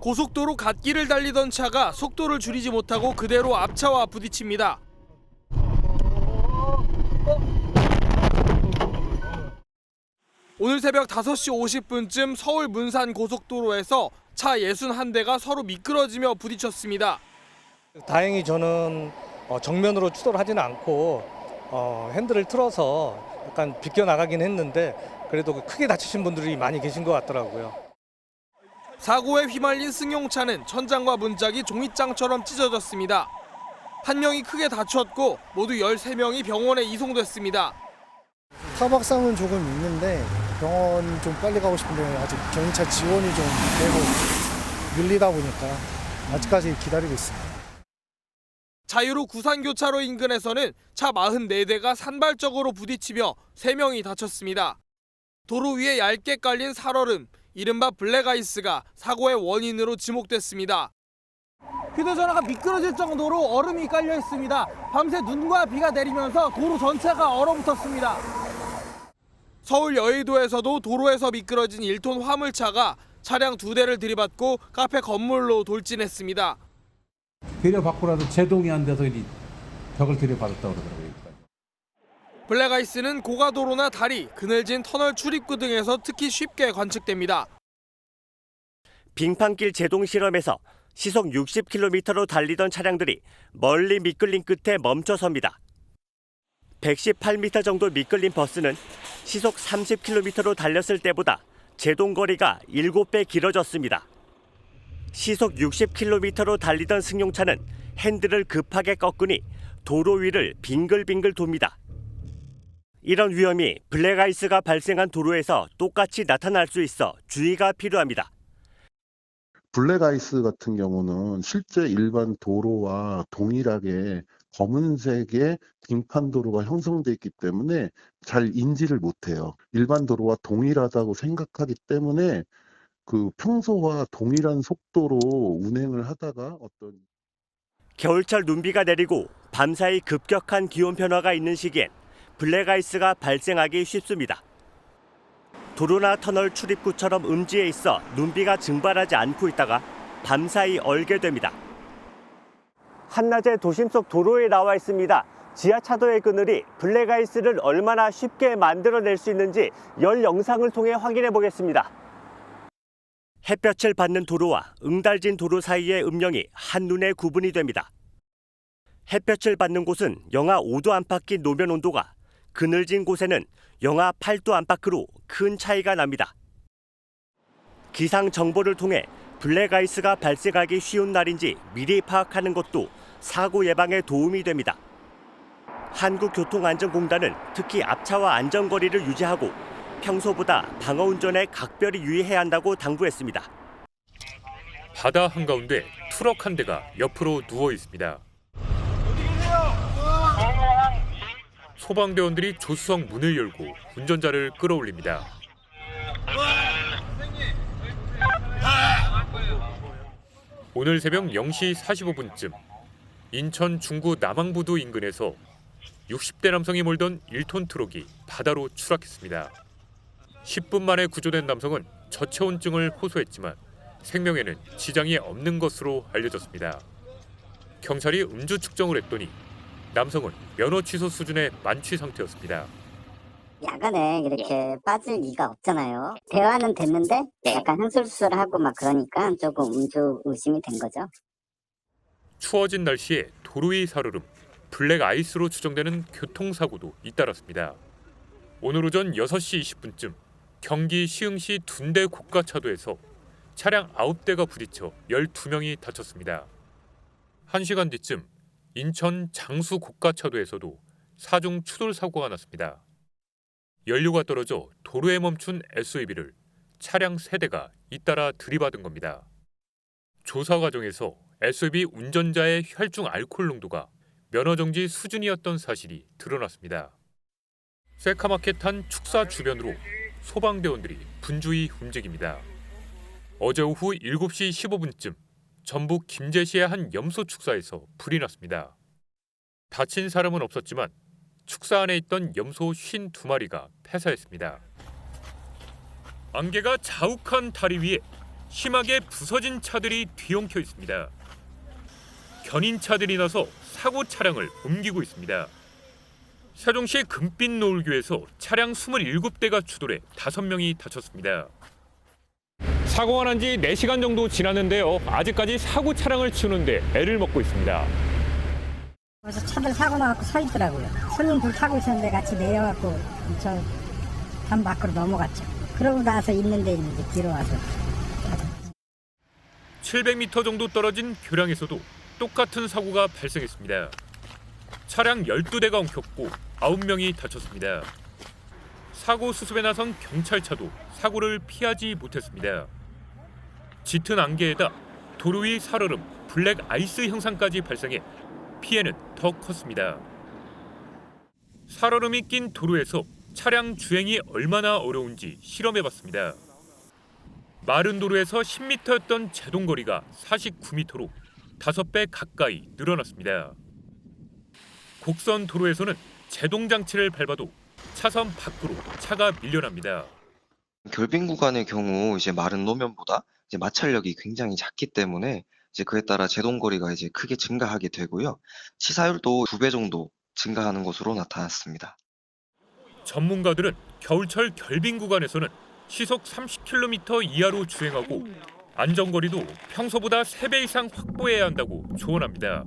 고속도로 갓길을 달리던 차가 속도를 줄이지 못하고 그대로 앞차와 부딪힙니다. 오늘 새벽 5시 50분쯤 서울 문산 고속도로에서 차 61대가 서로 미끄러지며 부딪혔습니다. 다행히 저는 정면으로 추돌을 하지는 않고 핸들을 틀어서 약간 비껴나가긴 했는데 그래도 크게 다치신 분들이 많이 계신 것 같더라고요. 사고에 휘말린 승용차는 천장과 문짝이 종이장처럼 찢어졌습니다. 한 명이 크게 다쳤고 모두 13명이 병원에 이송됐습니다. 타박상은 조금 있는데 병원 좀 빨리 가고 싶은데 아직 경찰 지원이 좀 되고 밀리다 보니까 아직까지 기다리고 있습니다. 자유로 구산교차로 인근에서는 차 44대가 산발적으로 부딪히며 3명이 다쳤습니다. 도로 위에 얇게 깔린 살얼음, 이른바 블랙아이스가 사고의 원인으로 지목됐습니다. 휴대전화가 미끄러질 정도로 얼음이 깔려 있습니다. 밤새 눈과 비가 내리면서 도로 전체가 얼어붙었습니다. 서울 여의도에서도 도로에서 미끄러진 1톤 화물차가 차량 2대를 들이받고 카페 건물로 돌진했습니다. 들여받고라도 제동이 안 돼서 벽을 들여받았다고 그러더라고요. 블랙아이스는 고가도로나 다리, 그늘진 터널 출입구 등에서 특히 쉽게 관측됩니다. 빙판길 제동 실험에서 시속 60km로 달리던 차량들이 멀리 미끌린 끝에 멈춰섭니다. 118m 정도 미끌린 버스는 시속 30km로 달렸을 때보다 제동 거리가 7배 길어졌습니다. 시속 60km로 달리던 승용차는 핸들을 급하게 꺾으니 도로 위를 빙글빙글 돕니다. 이런 위험이 블랙아이스가 발생한 도로에서 똑같이 나타날 수 있어 주의가 필요합니다. 블랙아이스 같은 경우는 실제 일반 도로와 동일하게 검은색의 빙판 도로가 형성돼 있기 때문에 잘 인지를 못해요. 일반 도로와 동일하다고 생각하기 때문에 그 평소와 동일한 속도로 운행을 하다가 겨울철 눈비가 내리고 밤사이 급격한 기온 변화가 있는 시기엔 블랙아이스가 발생하기 쉽습니다. 도로나 터널 출입구처럼 음지에 있어 눈비가 증발하지 않고 있다가 밤사이 얼게 됩니다. 한낮에 도심 속 도로에 나와 있습니다. 지하차도의 그늘이 블랙아이스를 얼마나 쉽게 만들어낼 수 있는지 열 영상을 통해 확인해 보겠습니다. 햇볕을 받는 도로와 응달진 도로 사이의 음영이 한눈에 구분이 됩니다. 햇볕을 받는 곳은 영하 5도 안팎인 노면 온도가 그늘진 곳에는 영하 8도 안팎으로 큰 차이가 납니다. 기상 정보를 통해 블랙아이스가 발생하기 쉬운 날인지 미리 파악하는 것도 사고 예방에 도움이 됩니다. 한국교통안전공단은 특히 앞차와 안전거리를 유지하고 평소보다 방어운전에 각별히 유의해야 한다고 당부했습니다. 바다 한가운데 트럭 한 대가 옆으로 누워 있습니다. 소방대원들이 조수석 문을 열고 운전자를 끌어올립니다. 오늘 새벽 0시 45분쯤 인천 중구 남항부두 인근에서 60대 남성이 몰던 1톤 트럭이 바다로 추락했습니다. 10분 만에 구조된 남성은 저체온증을 호소했지만 생명에는 지장이 없는 것으로 알려졌습니다. 경찰이 음주 측정을 했더니 남성은 면허 취소 수준의 만취 상태였습니다. 야간에 이렇게 빠질 리가 없잖아요. 대화는 됐는데 약간 흥설수설하고 막 그러니까 조금 음주 의심이 된 거죠. 추워진 날씨에 도로 위 살얼음, 블랙 아이스로 추정되는 교통사고도 잇따랐습니다. 오늘 오전 6시 20분쯤 경기 시흥시 둔대 고가차도에서 차량 9대가 부딪혀 12명이 다쳤습니다. 1시간 뒤쯤 인천 장수 고가차도에서도 사중 추돌 사고가 났습니다. 연료가 떨어져 도로에 멈춘 SUV를 차량 3대가 잇따라 들이받은 겁니다. 조사 과정에서 SUV 운전자의 혈중 알코올 농도가 면허정지 수준이었던 사실이 드러났습니다. 새카맣게 탄 축사 주변으로 소방대원들이 분주히 움직입니다. 어제 오후 7시 15분쯤 전북 김제시의 한 염소 축사에서 불이 났습니다. 다친 사람은 없었지만 축사 안에 있던 염소 52마리가 폐사했습니다. 안개가 자욱한 다리 위에 심하게 부서진 차들이 뒤엉켜 있습니다. 견인차들이 나서 사고 차량을 옮기고 있습니다. 세종시 금빛 노을교에서 차량 27대가 추돌해 5명이 다쳤습니다. 사고가 난 지 4시간 정도 지났는데요. 아직까지 사고 차량을 치우는데 애를 먹고 있습니다. 그래서 차들 사고 나갖고 서 있더라고요. 손님 둘 타고 있었는데 같이 내려갖고 저 담 밖으로 넘어갔죠. 그러고 나서 있는데 이제 뒤로 와서 700m 정도 떨어진 교량에서도 똑같은 사고가 발생했습니다. 차량 12대가 엉켰고 9명이 다쳤습니다. 사고 수습에 나선 경찰차도 사고를 피하지 못했습니다. 짙은 안개에다 도로 위 살얼음, 블랙 아이스 현상까지 발생해 피해는 더 컸습니다. 살얼음이 낀 도로에서 차량 주행이 얼마나 어려운지 실험해봤습니다. 마른 도로에서 10m였던 제동거리가 49m로 5배 가까이 늘어났습니다. 곡선 도로에서는 제동 장치를 밟아도 차선 밖으로 차가 밀려납니다. 결빙 구간의 경우 이제 마른 노면보다 이제 마찰력이 굉장히 작기 때문에 이제 그에 따라 제동거리가 이제 크게 증가하게 되고요. 치사율도 2배 정도 증가하는 것으로 나타났습니다. 전문가들은 겨울철 결빙 구간에서는 시속 30km 이하로 주행하고 안전거리도 평소보다 3배 이상 확보해야 한다고 조언합니다.